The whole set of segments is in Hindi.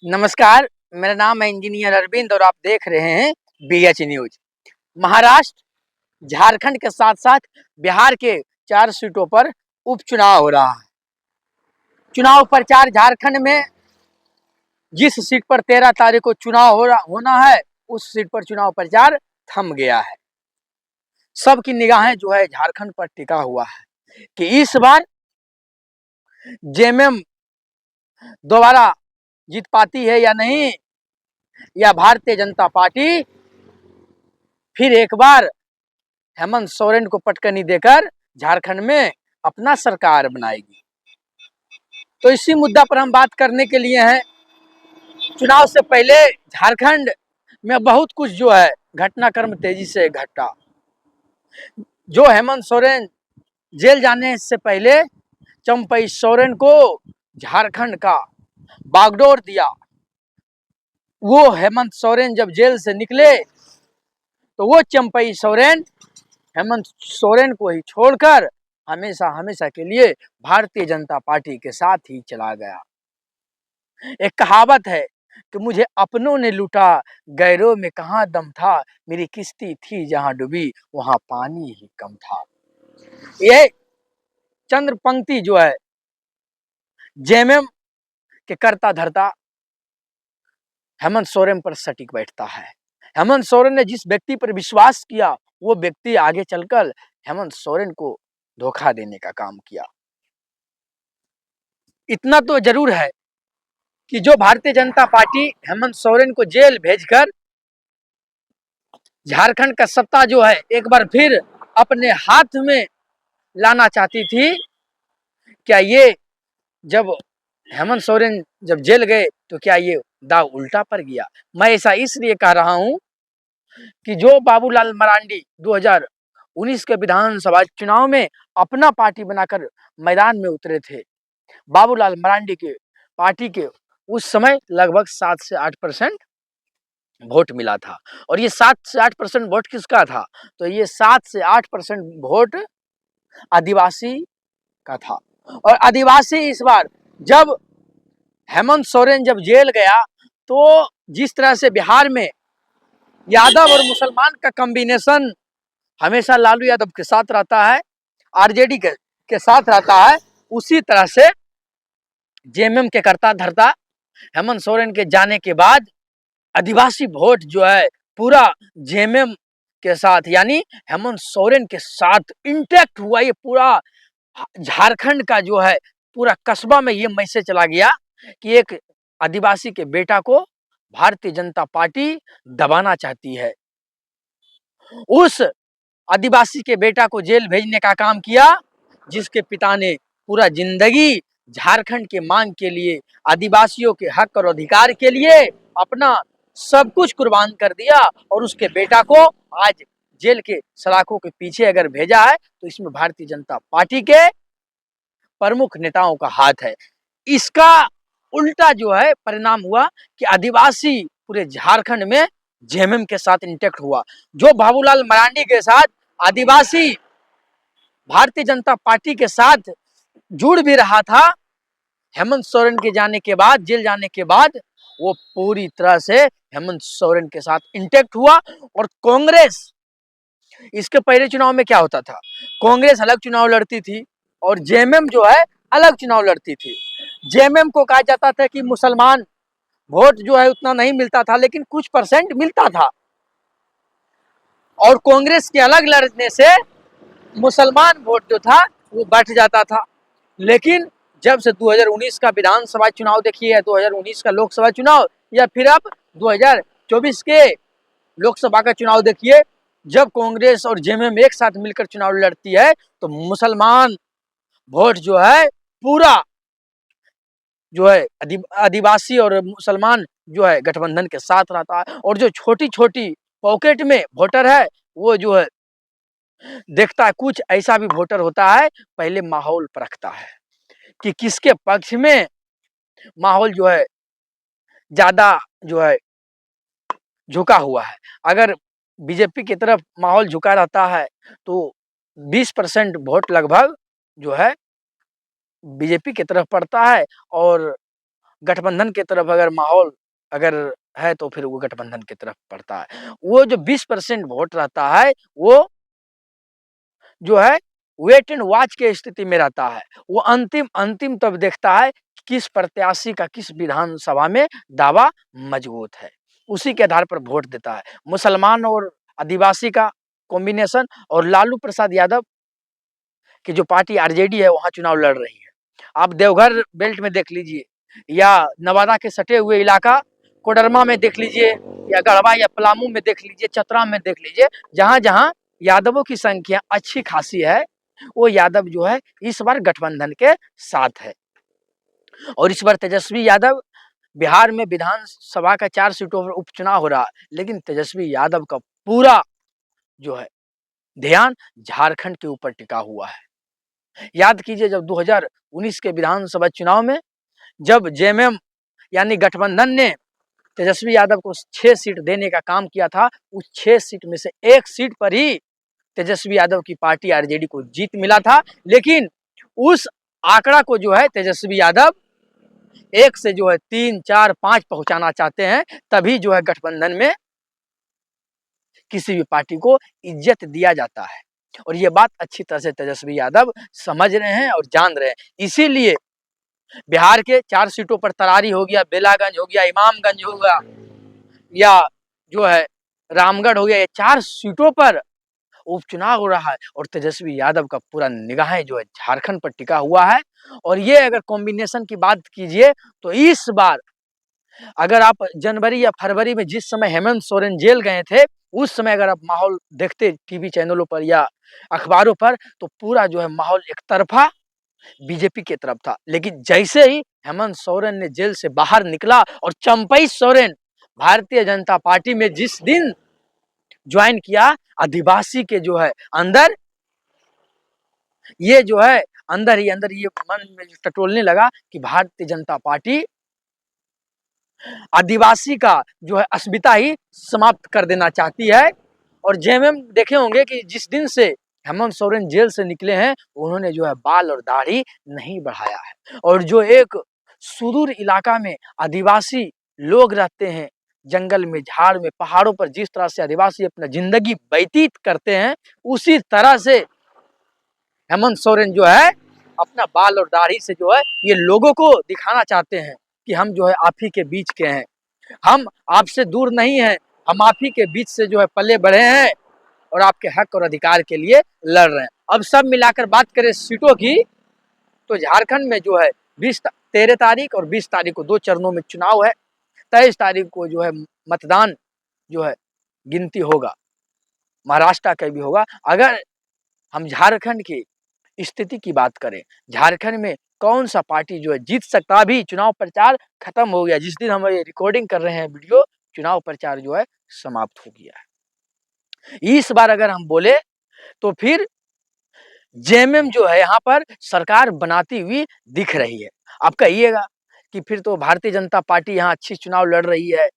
नमस्कार, मेरा नाम है इंजीनियर अरविंद और आप देख रहे हैं बीएच न्यूज। महाराष्ट्र, झारखंड के साथ-साथ बिहार के 4 सीटों पर उपचुनाव हो रहा है। चुनाव प्रचार झारखंड में जिस सीट पर 13 तारीख को चुनाव होना है, उस सीट पर चुनाव प्रचार थम गया है। सबकी निगाहें जो है झारखंड पर टिका हुआ है कि इस बार जेएमएम दोबारा जीत पाती है या नहीं, या भारतीय जनता पार्टी फिर एक बार हेमंत सोरेन को पटकनी देकर झारखंड में अपना सरकार बनाएगी। तो इसी मुद्दा पर हम बात करने के लिए हैं। चुनाव से पहले झारखंड में बहुत कुछ जो है घटनाक्रम तेजी से घटा। जो हेमंत सोरेन जेल जाने से पहले चंपई सोरेन को झारखंड का बागडोर दिया, वो हेमंत सोरेन जब जेल से निकले तो वो चंपई सोरेन हेमंत सोरेन को ही छोड़कर हमेशा हमेशा के लिए भारतीय जनता पार्टी के साथ ही चला गया। एक कहावत है कि मुझे अपनों ने लूटा, गैरों में कहाँ दम था, मेरी किश्ती थी जहां डूबी वहां पानी ही कम था। ये चंद्र पंक्ति जो है जेएमएम के करता धरता हेमंत सोरेन पर सटीक बैठता है। हेमंत सोरेन ने जिस व्यक्ति पर विश्वास किया, वो व्यक्ति आगे चलकर हेमंत सोरेन को धोखा देने का काम किया। इतना तो जरूर है कि जो भारतीय जनता पार्टी हेमंत सोरेन को जेल भेजकर झारखंड का सत्ता जो है एक बार फिर अपने हाथ में लाना चाहती थी, क्या ये जब हेमंत सोरेन जब जेल गए तो क्या ये दाव उल्टा पड़ गया? मैं ऐसा इसलिए कह रहा हूं कि जो बाबूलाल मरांडी 2019 के विधानसभा चुनाव में अपना पार्टी बनाकर मैदान में उतरे थे, बाबूलाल मरांडी के पार्टी के उस समय लगभग 7 से 8% वोट मिला था। और ये 7 से 8% वोट किसका था? तो ये 7 से 8% वोट आदिवासी का था। और आदिवासी इस बार जब हेमंत सोरेन जब जेल गया तो जिस तरह से बिहार में यादव और मुसलमान का कॉम्बिनेशन हमेशा लालू यादव के साथ रहता है, आरजेडी के साथ रहता है, उसी तरह से जेएमएम के करता धरता हेमंत सोरेन के जाने के बाद आदिवासी वोट जो है पूरा जेएमएम के साथ यानी हेमंत सोरेन के साथ इंटैक्ट हुआ। ये पूरा झारखंड का जो है पूरा कस्बा में ये मैसेज चला गया कि एक आदिवासी के बेटा को भारतीय जनता पार्टी दबाना चाहती है। उस आदिवासी के बेटा को जेल भेजने का काम किया जिसके पिता ने पूरा जिंदगी झारखंड के मांग के लिए, आदिवासियों के हक और अधिकार के लिए अपना सब कुछ कुर्बान कर दिया, और उसके बेटा को आज जेल के सलाखों के पीछे अगर भेजा है तो इसमें भारतीय जनता पार्टी के प्रमुख नेताओं का हाथ है। इसका उल्टा जो है परिणाम हुआ कि आदिवासी पूरे झारखंड में जेएमएम के साथ इंटैक्ट हुआ। जो बाबूलाल मरांडी के साथ आदिवासी भारतीय जनता पार्टी के साथ जुड़ भी रहा था, हेमंत सोरेन के जाने के बाद, जेल जाने के बाद, वो पूरी तरह से हेमंत सोरेन के साथ इंटैक्ट हुआ। और कांग्रेस, इसके पहले चुनाव में क्या होता था, कांग्रेस अलग चुनाव लड़ती थी और जेएमएम जो है अलग चुनाव लड़ती थी। जेएमएम को कहा जाता था कि मुसलमान वोट जो है उतना नहीं मिलता था, लेकिन कुछ परसेंट मिलता था, और कांग्रेस के अलग लड़ने से मुसलमान वोट जो था वो बढ़ जाता था। लेकिन जब से 2019 का विधानसभा चुनाव देखिए, 2019 का लोकसभा चुनाव, या फिर अब 2024 के लोकसभा का चुनाव देखिए, जब कांग्रेस और जेएमएम एक साथ मिलकर चुनाव लड़ती है तो मुसलमान वोट जो है पूरा जो है आदिवासी और मुसलमान जो है गठबंधन के साथ रहता है। और जो छोटी छोटी पॉकेट में वोटर है वो जो है देखता है, कुछ ऐसा भी वोटर होता है पहले माहौल परखता है कि किसके पक्ष में माहौल जो है ज्यादा जो है झुका हुआ है। अगर बीजेपी की तरफ माहौल झुका रहता है तो 20% वोट लगभग जो है बीजेपी की तरफ पड़ता है, और गठबंधन की तरफ अगर माहौल अगर है तो फिर वो गठबंधन की तरफ पड़ता है। वो जो 20% वोट रहता है वो जो है वेट एंड वॉच की स्थिति में रहता है। वो अंतिम अंतिम तब देखता है किस प्रत्याशी का किस विधानसभा में दावा मजबूत है, उसी के आधार पर वोट देता है। मुसलमान और आदिवासी का कॉम्बिनेशन और लालू प्रसाद यादव की जो पार्टी आरजेडी है वहाँ चुनाव लड़ रही है। आप देवघर बेल्ट में देख लीजिए या नवादा के सटे हुए इलाका कोडरमा में देख लीजिए या गढ़वा या पलामू में देख लीजिए, चतरा में देख लीजिए, जहाँ जहाँ यादवों की संख्या अच्छी खासी है वो यादव जो है इस बार गठबंधन के साथ है। और इस बार तेजस्वी यादव बिहार में विधानसभा का 4 सीटों पर उपचुनाव हो रहा है, लेकिन तेजस्वी यादव का पूरा जो है ध्यान झारखंड के ऊपर टिका हुआ है। याद कीजिए जब 2019 के विधानसभा चुनाव में जब जेएमएम यानी गठबंधन ने तेजस्वी यादव को 6 सीट देने का काम किया था, उस 6 सीट में से 1 सीट पर ही तेजस्वी यादव की पार्टी आरजेडी को जीत मिला था। लेकिन उस आंकड़ा को जो है तेजस्वी यादव 1 से जो है 3, 4, 5 पहुंचाना चाहते हैं, तभी जो है गठबंधन में किसी भी पार्टी को इज्जत दिया जाता है। और ये बात अच्छी तरह से तेजस्वी यादव समझ रहे हैं और जान रहे हैं। इसीलिए बिहार के 4 सीटों पर तरारी हो गया, बेलागंज हो गया, इमामगंज हो गया या जो है रामगढ़ हो गया, ये 4 सीटों पर उपचुनाव हो रहा है और तेजस्वी यादव का पूरा निगाहें जो है झारखंड पर टिका हुआ है। और ये अगर कॉम्बिनेशन की बात कीजिए तो इस बार अगर आप जनवरी या फरवरी में जिस समय हेमंत सोरेन जेल गए थे, उस समय अगर आप माहौल देखते टीवी चैनलों पर या अखबारों पर तो पूरा जो है माहौल एक तरफा बीजेपी की तरफ था। लेकिन जैसे ही हेमंत सोरेन ने जेल से बाहर निकला और चंपई सोरेन भारतीय जनता पार्टी में जिस दिन ज्वाइन किया, आदिवासी के जो है अंदर ये जो है अंदर ही अंदर ये मन में टटोलने लगा कि भारतीय जनता पार्टी आदिवासी का जो है अस्मिता ही समाप्त कर देना चाहती है। और जेएमएम देखे होंगे कि जिस दिन से हेमंत सोरेन जेल से निकले हैं उन्होंने जो है बाल और दाढ़ी नहीं बढ़ाया है। और जो एक सुदूर इलाका में आदिवासी लोग रहते हैं, जंगल में, झाड़ में, पहाड़ों पर जिस तरह से आदिवासी अपना जिंदगी व्यतीत करते हैं, उसी तरह से हेमंत सोरेन जो है अपना बाल और दाढ़ी से जो है ये लोगों को दिखाना चाहते हैं कि हम जो है आप ही के बीच के हैं, हम आपसे दूर नहीं हैं, हम आप ही के बीच से जो है पले बढ़े हैं और आपके हक और अधिकार के लिए लड़ रहे हैं। अब सब मिलाकर बात करें सीटों की तो झारखंड में जो है 13 तारीख और 20 तारीख को 2 चरणों में चुनाव है। 23 तारीख को जो है मतदान जो है गिनती होगा, महाराष्ट्र का भी होगा। अगर हम झारखंड की स्थिति की बात करें, झारखंड में कौन सा पार्टी जो है जीत सकता, अभी चुनाव प्रचार खत्म हो गया, जिस दिन हम ये रिकॉर्डिंग कर रहे हैं वीडियो, चुनाव प्रचार जो है समाप्त हो गया है। इस बार अगर हम बोले तो फिर जेएमएम जो है यहाँ पर सरकार बनाती हुई दिख रही है। आप कहिएगा कि फिर तो भारतीय जनता पार्टी यहाँ अच्छी चुनाव लड़ रही है,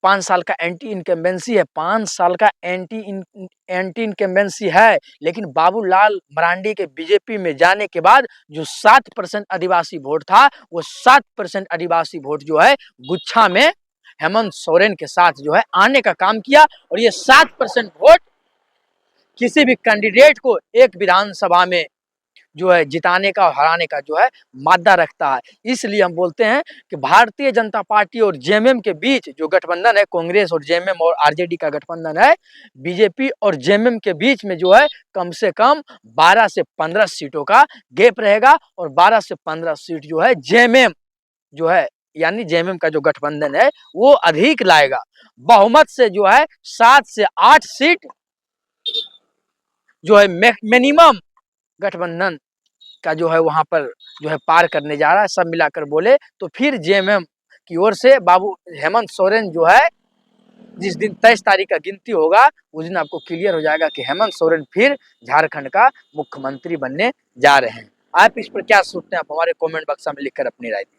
5 साल का एंटी इनकम्बेंसी है, 5 साल का एंटी इनकम्बेंसी है, लेकिन बाबूलाल मरांडी के बीजेपी में जाने के बाद जो 7% आदिवासी वोट था, वो 7% आदिवासी वोट जो है गुच्छा में हेमंत सोरेन के साथ जो है आने का काम किया। और ये 7% वोट किसी भी कैंडिडेट को एक विधानसभा में जो है जिताने का और हराने का जो है मादा रखता है। इसलिए हम बोलते हैं कि भारतीय जनता पार्टी और जेएमएम के बीच जो गठबंधन है, कांग्रेस और जेएमएम और आरजेडी का गठबंधन है, बीजेपी और जेएमएम के बीच में जो है कम से कम 12 से 15 सीटों का गैप रहेगा और 12 से 15 सीट जो है जेएमएम जो है यानी जेएमएम का जो गठबंधन है वो अधिक लाएगा। बहुमत से जो है 7 से 8 सीट जो है मिनिमम गठबंधन का जो है वहां पर जो है पार करने जा रहा है। सब मिलाकर बोले तो फिर जेएमएम की ओर से बाबू हेमंत सोरेन जो है जिस दिन 23 तारीख का गिनती होगा उस दिन आपको क्लियर हो जाएगा कि हेमंत सोरेन फिर झारखंड का मुख्यमंत्री बनने जा रहे हैं। आप इस पर क्या सोचते हैं, आप हमारे कमेंट बक्स में लिखकर अपनी राय दें।